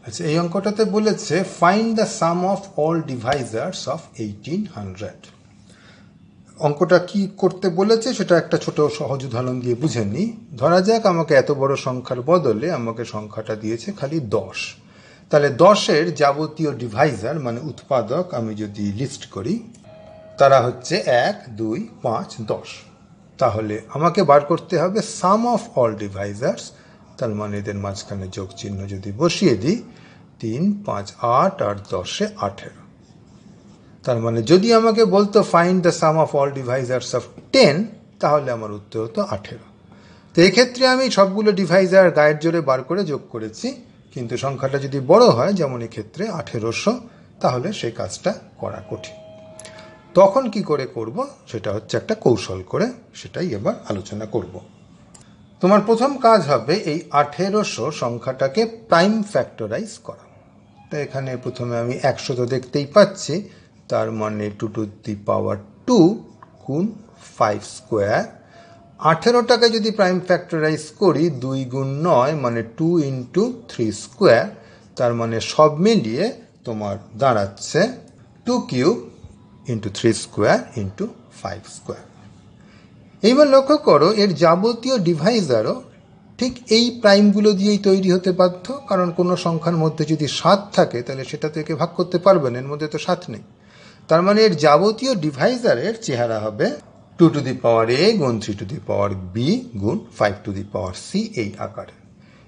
আচ্ছা, এই অঙ্কটাতে বলেছে find the sum of all divisors of 1800। অঙ্কটা কি করতে বলেছে সেটা একটা ছোট সহজ উদাহরণ দিয়ে বুঝে নিই। ধরা যাক আমাকে এত বড় সংখ্যার বদলে আমাকে সংখ্যাটা দিয়েছে খালি 10। তাহলে 10-এর যাবতীয় ডিভাইজার মানে উৎপাদক আমি যদি লিস্ট করি, তারা হচ্ছে 1, 2, 5, 10। তাহলে আমাকে বার করতে হবে সাম অফ অল ডিভাইজার্স। তার মানে এদের মাঝখানে যোগ চিহ্ন যদি বসিয়ে দিই, 3, 5, 8 আর 10-এ 18। তার মানে যদি আমাকে বলতো find the sum of all divisors of 10, তাহলে আমার উত্তর হতো 18। তো এক্ষেত্রে আমি সবগুলো ডিভাইজার গায়ের জোরে বার করে যোগ করেছি, কিন্তু সংখ্যাটা যদি বড় হয়, যেমন এক্ষেত্রে 1800, তাহলে সেই কাজটা করা কঠিন। তখন কি করে করব সেটা হচ্ছে একটা কৌশল করে, সেটাই এবার আলোচনা করব। তোমার প্রথম কাজ হবে এই 1800 সংখ্যাটাকে প্রাইম ফ্যাক্টরাইজ করা। তো এখানে প্রথমে আমি 100 তো দেখতেই পাচ্ছি, তার মানে 2 টু দি পাওয়ার 2 গুণ 5 স্কোয়ার। 18টাকে যদি প্রাইম ফ্যাক্টরাইজ করি, 2 গুণ 9 মানে 2 ইন্টু 3 স্কোয়ার। তার মানে সব মিলিয়ে তোমার দাঁড়াচ্ছে 2 cube into 3 square into 5 square. এইবার লক্ষ্য করো, এর যাবতীয় ডিভাইজারও ঠিক এই প্রাইমগুলো দিয়েই তৈরি হতে বাধ্য, কারণ কোনো সংখ্যার মধ্যে যদি 7 থাকে তাহলে সেটা থেকে ভাগ করতে পারবে না, এর মধ্যে তো 7 নেই। তার মানে এর যাবতীয় ডিভাইজারের চেহারা হবে 2 টু দি পাওয়ার a গুণ 3 টু দি পাওয়ার b গুণ 5 টু দি পাওয়ার c, এই আকারে।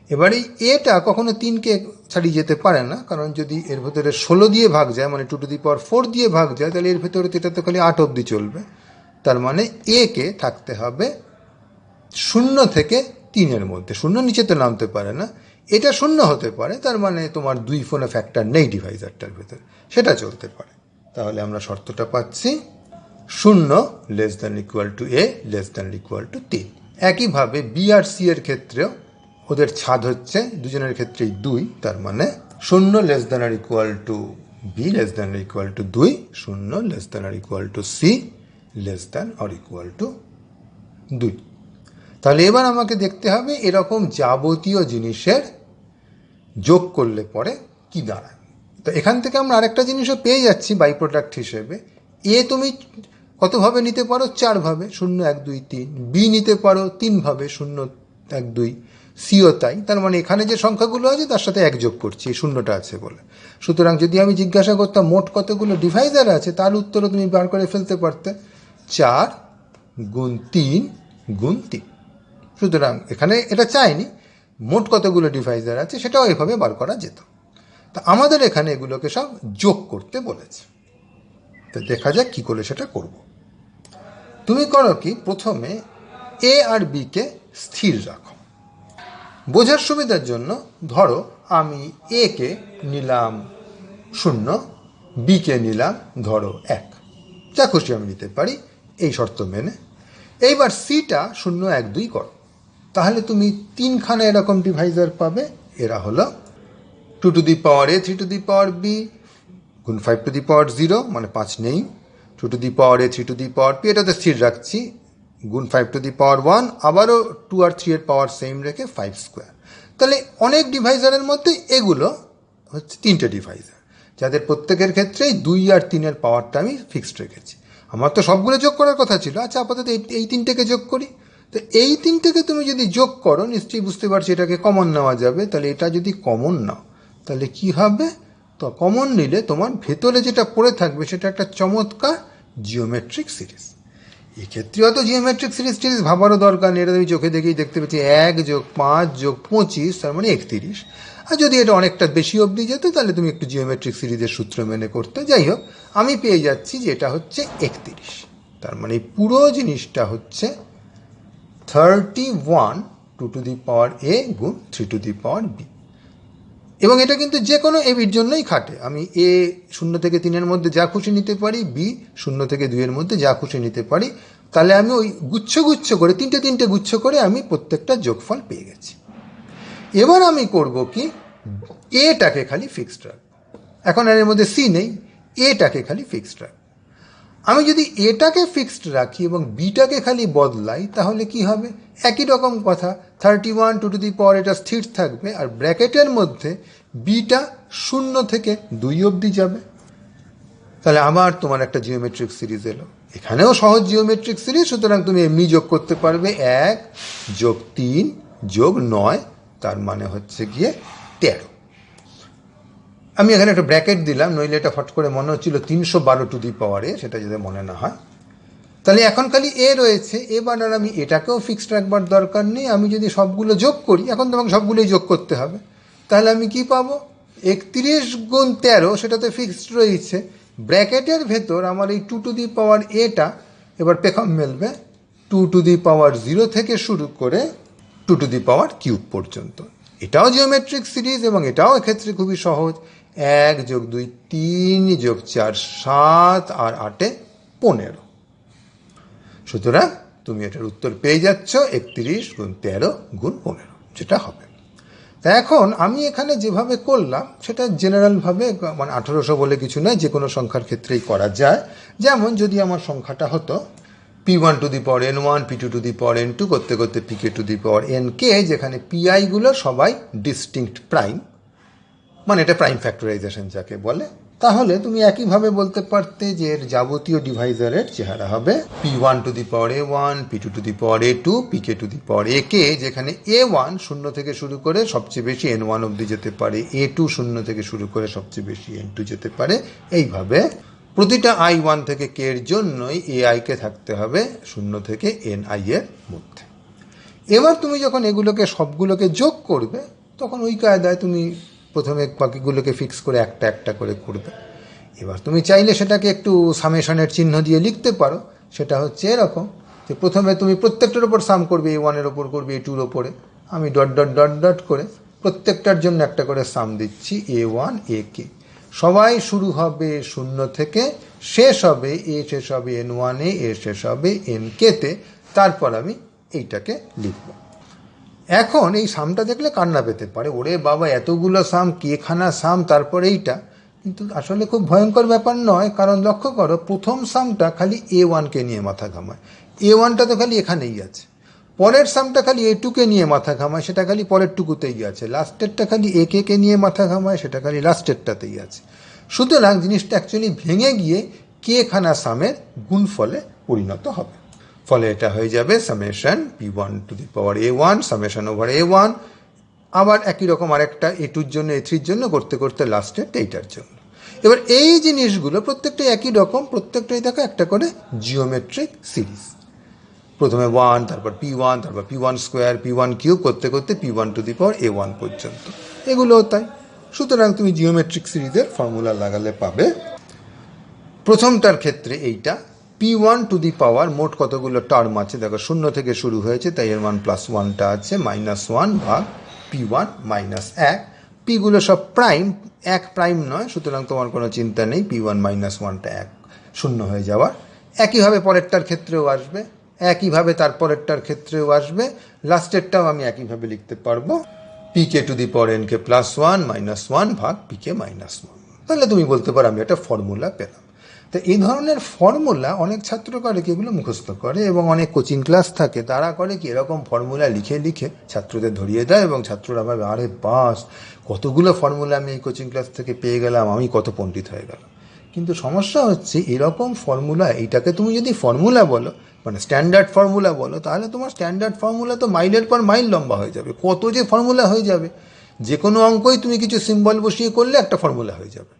এবার এই এটা কখনো 3কে ছাড়িয়ে যেতে পারে না, কারণ যদি এর ভেতরে 16 দিয়ে ভাগ যায়, মানে 2 টু দি পাওয়ার 4 দিয়ে ভাগ যায়, তাহলে এর ভেতরে এটা তো খালি 8 অবধি চলবে। তার মানে এ কে থাকতে হবে 0 থেকে 3-এর মধ্যে। 0 নিচে তো নামতে পারে না, এটা 0 হতে পারে। তার মানে তোমার 2 ফোনে ফ্যাক্টর নেই ডিভাইজারটার ভেতরে, সেটা চলতে পারে। তাহলে আমরা শর্তটা পাচ্ছি 0 less than equal to A less than equal to 3। একইভাবে বি আর সি এর ক্ষেত্রেও ওদের ছাদ হচ্ছে দুজনের ক্ষেত্রেই 2। তার মানে 0 less than or equal to B less than or equal to 2, 0 less than or equal to C less than or equal to 2। তাহলে এবার আমাকে দেখতে হবে এরকম যাবতীয় জিনিসের যোগ করলে পরে কি দাঁড়ায়। তো এখান থেকে আমরা আরেকটা জিনিসও পেয়ে যাচ্ছি বাই প্রোডাক্ট হিসেবে। এ তুমি কতভাবে নিতে পারো? 4 ভাবে, 0, 1, 2, 3। বি নিতে পারো 3 ভাবে, 0, 1, 2। সিও তাই। তার মানে এখানে যে সংখ্যাগুলো আছে তার সাথে 1 যোগ করছি, এই 0টা আছে বলে। সুতরাং যদি আমি জিজ্ঞাসা করতাম মোট কতগুলো ডিভাইজার আছে, তার উত্তরও তুমি বার করে ফেলতে পারতে, 4 গুণ 3 গুণ 3। সুতরাং এখানে এটা চাইনি, মোট কতগুলো ডিভাইজার আছে সেটাও এভাবে বার করা যেত। তা আমাদের এখানে এগুলোকে সব যোগ করতে বলেছে। তো দেখা যাক কি করে সেটা করব। তুমি করো কি, প্রথমে এ আর বি কে স্থির রাখো। বোঝার সুবিধার জন্য ধরো আমি এ কে নিলাম 0, বি কে নিলাম ধরো 1, যা খুশি আমি নিতে পারি এই শর্ত মেনে। এইবার সিটা 0, 1, 2 করো। তাহলে তুমি 3খানা এরকম ডিভাইজার পাবে। এরা হলো 2 to the power a 3 to the power b গুণ 5 টু দি পাওয়ার 0, মানে 5 নেই। 2 to the power a 3 to the power p, এটাতে স্থির রাখছি, গুণ 5 টু দি পাওয়ার 1, আবারও 2 আর 3 এর পাওয়ার সেম রেখে 5 স্কোয়ার। তাহলে অনেক ডিভাইজারের মধ্যে এগুলো হচ্ছে 3টে ডিভাইজার, যাদের প্রত্যেকের ক্ষেত্রেই 2 আর 3-এর পাওয়ারটা আমি ফিক্সড রেখেছি। আমার তো সবগুলো যোগ করার কথা ছিল। আচ্ছা, আপাতত এই 3টেকে যোগ করি। তো এই 3টেকে তুমি যদি যোগ করো, নিশ্চয়ই বুঝতে পারছি এটাকে কমন নেওয়া যাবে। তাহলে এটা যদি কমন নাও, তাহলে কি হবে? তো কমন নিলে তোমার ভেতরে যেটা পড়ে থাকবে সেটা একটা চমৎকার জিওমেট্রিক সিরিজ। এক্ষেত্রে অত জিওমেট্রিক সিরিজ ভাবারও দরকার নেই, এটা তুমি চোখে দেখেই দেখতে পাচ্ছি 1 যোগ 5 যোগ 25, তার মানে 31। আর যদি এটা অনেকটা বেশি অবধি যেত তাহলে তুমি একটু জিওমেট্রিক সিরিজের সূত্র মেনে করতে। যাই হোক, আমি পেয়ে যাচ্ছি যে এটা হচ্ছে 31। তার মানে পুরো জিনিসটা হচ্ছে 31 2 টু দি পাওয়ার a গুণ 3 টু দি পাওয়ার b। এবং এটা কিন্তু যে কোনো এবির জন্যই খাটে। আমি এ 0 থেকে 3-এর মধ্যে যা খুশি নিতে পারি, বি 0 থেকে 2-এর মধ্যে যা খুশি নিতে পারি। তাহলে আমি ওই গুচ্ছ গুচ্ছ করে 3টে গুচ্ছ করে আমি প্রত্যেকটা যোগফল পেয়ে গেছি। এবার আমি করব কি, এটাকে খালি ফিক্সড রাখব। এখন এর মধ্যে সি নেই, এটাকে খালি ফিক্সড রাখব। আমি যদি এটাকে ফিক্সড রাখি এবং বিটাকে খালি বদলাই, তাহলে কি হবে? একই রকম কথা, 31 2 টু দি পাওয়ার এটা স্থির থাকবে, আর ব্র্যাকেটের মধ্যে বিটা 0 থেকে 2 অবধি যাবে। তাহলে আবার তোমার একটা জিওমেট্রিক সিরিজ এলো, এখানেও সহজ জিওমেট্রিক সিরিজ, সুতরাং তুমি এমনি যোগ করতে পারবে 1 + 3 + 9, তার মানে হচ্ছে গিয়ে 13। আমি এখানে একটা ব্র্যাকেট দিলাম, নইলে এটা ফট করে মনে হচ্ছিল 312 সেটা যদি মনে না হয়। তাহলে এখন খালি এ রয়েছে, এবার আর আমি এটাকেও ফিক্সড রাখবার দরকার নেই। আমি যদি সবগুলো যোগ করি, এখন তোমাকে সবগুলোই যোগ করতে হবে, তাহলে আমি কি পাবো? 31 × 13, সেটা তো ফিক্সড রয়েছে। ব্র্যাকেটের ভেতর আমার এই 2⁴ এবার পেখম মেলবে 2⁻0 থেকে শুরু করে 2³ পর্যন্ত। এটাও জিওমেট্রিক সিরিজ এবং এটাও এক্ষেত্রে খুবই সহজ। 1 + 2 3 + 4 7 আর 8 15। সুতরাং তুমি এটার উত্তর পেয়ে যাচ্ছ 31 × 13 × 15, যেটা হবে। তা এখন আমি এখানে যেভাবে করলাম সেটা জেনারেলভাবে, মানে 1800 বলে কিছু নয়, যে কোনো সংখ্যার ক্ষেত্রেই করা যায়। যেমন যদি আমার সংখ্যাটা হতো p1n1 p2n2 করতে করতে pk⁴nk, যেখানে piগুলো সবাই ডিস্টিংক্ট প্রাইম, মানে এটা প্রাইম ফ্যাক্টরাইজেশন যাকে বলে, তাহলে তুমি একইভাবে বলতে পারতে যে এর যাবতীয় ডিভাইজারের চেহারা হবে p1a1 p2a2 pk⁴ak, যেখানে a1 0 থেকে শুরু করে সবচেয়ে বেশি n1 অবধি যেতে পারে, a2 0 থেকে শুরু করে সবচেয়ে বেশি n2 যেতে পারে। এইভাবে প্রতিটা i1 থেকে k এর জন্যই ai-কে থাকতে হবে 0 থেকে ni এর মধ্যে। এবার তুমি যখন এগুলোকে সবগুলোকে যোগ করবে, তখন ওই কায়দায় তুমি প্রথমে বাকিগুলোকে ফিক্স করে একটা একটা করে করবে। এবার তুমি চাইলে সেটাকে একটু সামেশনের চিহ্ন দিয়ে লিখতে পারো। সেটা হচ্ছে এরকম যে প্রথমে তুমি প্রত্যেকটার ওপর সাম করবে, a1-এর ওপর করবে, a2-র ওপরে। আমি ডট ডট ডট ডট করে প্রত্যেকটার জন্য একটা করে সাম দিচ্ছি, a1 ak। সবাই শুরু হবে 0 থেকে, শেষ হবে এ শেষ হবে n1-এ, এ শেষ হবে nk-তে। তারপর আমি এইটাকে লিখব। এখন এই সামটা দেখলে কান্না পেতে পারে, ওরে বাবা এতগুলো সাম, কেখানা সাম, তারপর এইটা। কিন্তু আসলে খুব ভয়ঙ্কর ব্যাপার নয়, কারণ লক্ষ্য করো প্রথম সামটা খালি a1-কে নিয়ে মাথা ঘামায়, a1টা তো খালি এখানেই আছে। পরের সামটা খালি a2-কে নিয়ে মাথা ঘামায়, সেটা খালি পরের টুকুতেই আছে। লাস্টেরটা খালি ak-কে নিয়ে মাথা ঘামায়, সেটা খালি লাস্টেরটাতেই আছে। সুতরাং জিনিসটা অ্যাকচুয়ালি ভেঙে গিয়ে কেখানা সামের গুণফলে পরিণত হবে। ফলে এটা হয়ে যাবে summation p1a1 summation over a1, আবার একই রকম আরেকটা a2-র জন্য, a3-র জন্য করতে করতে লাস্টে এইটার জন্য। এবার এই জিনিসগুলো প্রত্যেকটাই একই রকম, প্রত্যেকটাই দেখো একটা করে জিওমেট্রিক সিরিজ। প্রথমে 1, তারপর p1, তারপর p1² p1³ করতে করতে p1⁴a1 পর্যন্ত, এগুলোও তাই। সুতরাং তুমি জিওমেট্রিক সিরিজের ফর্মুলা লাগালে পাবে প্রথমটার ক্ষেত্রে এইটা p1⁴ মোট কতগুলো টার্ম আছে দেখো, 0 থেকে শুরু হয়েছে, তাই এর মান +1টা আছে, -1 ভাগ p1 - 1। পিগুলো সব প্রাইম, 1 প্রাইম নয়, সুতরাং তোমার কোনো চিন্তা নেই, p1 - 1টা 1 0 হয়ে যাওয়ার। একইভাবে পরেরটার ক্ষেত্রেও আসবে, একইভাবে তারপরেরটার ক্ষেত্রেও আসবে, লাস্টেরটাও আমি একইভাবে লিখতে পারবো pk⁴nk +1 - 1 ভাগ pk - 1। তাহলে তুমি বলতে পারো আমি একটা ফর্মুলা পেলাম। তো এই ধরনের ফর্মুলা অনেক ছাত্র করে কি, এগুলো মুখস্থ করে, এবং অনেক কোচিং ক্লাস থাকে তারা করে কি এরকম ফর্মুলা লিখে লিখে ছাত্রদের ধরিয়ে দেয়, এবং ছাত্ররা ভাবে আরে বাস, কতগুলো ফর্মুলা আমি এই কোচিং ক্লাস থেকে পেয়ে গেলাম, আমি কত পণ্ডিত হয়ে গেলাম। কিন্তু সমস্যা হচ্ছে এরকম ফর্মুলা, এইটাকে তুমি যদি ফর্মুলা বলো, মানে স্ট্যান্ডার্ড ফর্মুলা বলো, তাহলে তোমার স্ট্যান্ডার্ড ফর্মুলা তো মাইলের পর মাইল লম্বা হয়ে যাবে, কত যে ফর্মুলা হয়ে যাবে। যে কোনো অঙ্কই তুমি কিছু সিম্বল বসিয়ে করলে একটা ফর্মুলা হয়ে যাবে,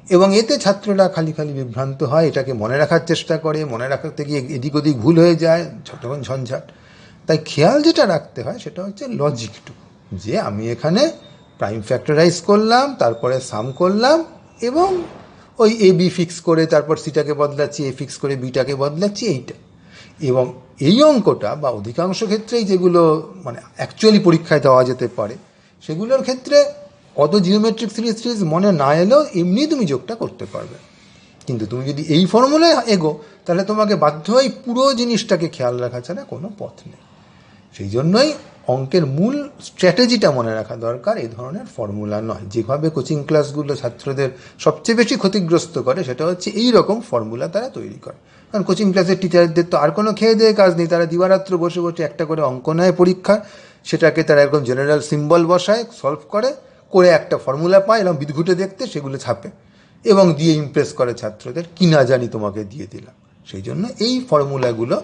এবং এতে ছাত্ররা খালি খালি বিভ্রান্ত হয়, এটাকে মনে রাখার চেষ্টা করে, মনে রাখাতে গিয়ে এদিক ওদিক ভুল হয়ে যায়, যতক্ষণ ঝঞ্ঝাট। তাই খেয়াল যেটা রাখতে হয় সেটা হচ্ছে লজিকটুকু, যে আমি এখানে প্রাইম ফ্যাক্টরাইজ করলাম, তারপরে সাম করলাম, এবং ওই এ বি ফিক্স করে তারপর সিটাকে বদলাচ্ছি, এ ফিক্স করে বিটাকে বদলাচ্ছি, এইটা। এবং এই অঙ্কটা বা অধিকাংশ ক্ষেত্রেই যেগুলো মানে অ্যাকচুয়ালি পরীক্ষায় দেওয়া যেতে পারে, সেগুলোর ক্ষেত্রে অত জিওমেট্রিক সিরিজ মনে না এলেও এমনি তুমি যোগটা করতে পারবে। কিন্তু তুমি যদি এই ফর্মুলায় এগো, তাহলে তোমাকে বাধ্য হয়ে পুরো জিনিসটাকে খেয়াল রাখা ছাড়া কোনো পথ নেই। সেই জন্যই অঙ্কের মূল স্ট্র্যাটেজিটা মনে রাখা দরকার, এই ধরনের ফর্মুলা নয়। যেভাবে কোচিং ক্লাসগুলো ছাত্রদের সবচেয়ে বেশি ক্ষতিগ্রস্ত করে সেটা হচ্ছে এই রকম ফর্মুলা তারা তৈরি করে। কারণ কোচিং ক্লাসের টিচারদের তো আর কোনো খেয়ে দেয়ে কাজ নেই, তারা দিবারাত্র বসে বসে একটা করে অঙ্ক নেয় পরীক্ষা, সেটাকে তারা এরকম জেনারেল সিম্বল বসায়, সলভ করে, করে একটা ফর্মুলা পায় এরকম বিদঘুটে দেখতে, সেগুলো ছাপে এবং দিয়ে ইমপ্রেস করে ছাত্রদের, কি না জানি তোমাকে দিয়ে দিলাম। সেই জন্য এই ফর্মুলাগুলো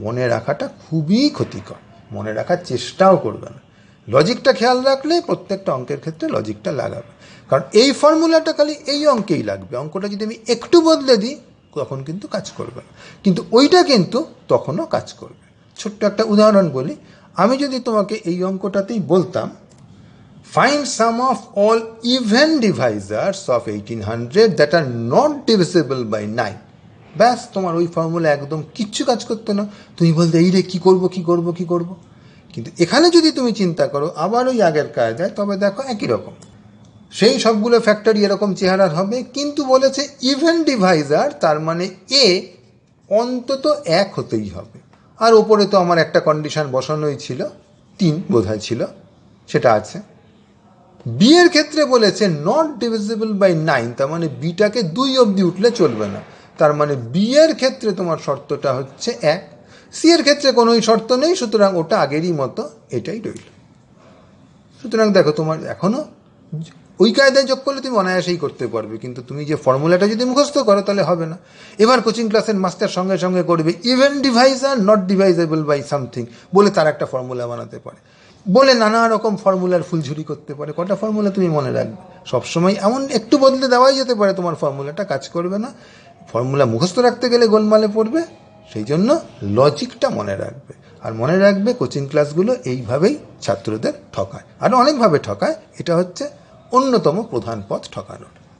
মনে রাখাটা খুবই ক্ষতিকর, মনে রাখার চেষ্টাও করবে না। লজিকটা খেয়াল রাখলে প্রত্যেকটা অঙ্কের ক্ষেত্রে লজিকটা লাগাবে, কারণ এই ফর্মুলাটা খালি এই অঙ্কেই লাগবে। অঙ্কটা যদি আমি একটু বদলে দিই তখন কিন্তু কাজ করবে না, কিন্তু ওইটা কিন্তু তখনও কাজ করবে। ছোট্ট একটা উদাহরণ বলি, আমি যদি তোমাকে এই অঙ্কটাতেই বলতাম find sum of all even divisors of 1800 that are not divisible by 9, ব্যাস তোমার ওই ফর্মুলা একদম কিচ্ছু কাজ করতো না। তুমি বলতে এই রে কী করবো কী করবো কী করবো। কিন্তু এখানে যদি তুমি চিন্তা করো আবার ওই আগের কায়দায়, তবে দেখো একই রকম, সেই সবগুলো ফ্যাক্টরি এরকম চেহারার হবে, কিন্তু বলেছে ইভেন ডিভাইজার, তার মানে এ অন্তত 1 হতেই হবে। আর ওপরে তো আমার একটা কন্ডিশন বসানোই ছিল, 3 বোধহয় ছিল, সেটা আছে। বি এর ক্ষেত্রে বলেছে নট ডিভিজিবল বাই 9, তার মানে বিটাকে 2 অবধি উঠলে চলবে না, তার মানে বি এর ক্ষেত্রে তোমার শর্তটা হচ্ছে 1। সি এর ক্ষেত্রে কোনোই শর্ত নেই, সুতরাং ওটা আগেরই মতো এটাই রইল। সুতরাং দেখো তোমার এখনও ওই কায়দায় যোগ করলে তুমি অনায়াসেই করতে পারবে, কিন্তু তুমি যে ফর্মুলাটা যদি মুখস্থ করো তাহলে হবে না। এবার কোচিং ক্লাসের মাস্টার সঙ্গে সঙ্গে করবে even divisor not divisible by something বলে তার একটা ফর্মুলা বানাতে পারে, বলে নানা রকম ফর্মুলার ফুলঝুরি করতে পারে। কটা ফর্মুলা তুমি মনে রাখবে? সবসময় এমন একটু বদলে দেওয়াই যেতে পারে, তোমার ফর্মুলাটা কাজ করবে না। ফর্মুলা মুখস্থ রাখতে গেলে গোলমালে পড়বে, সেই জন্য লজিকটা মনে রাখবে। আর মনে রাখবে কোচিং ক্লাসগুলো এইভাবেই ছাত্রদের ঠকায়, আরও অনেকভাবে ঠকায়, এটা হচ্ছে অন্যতম প্রধান পথ ঠকানোর।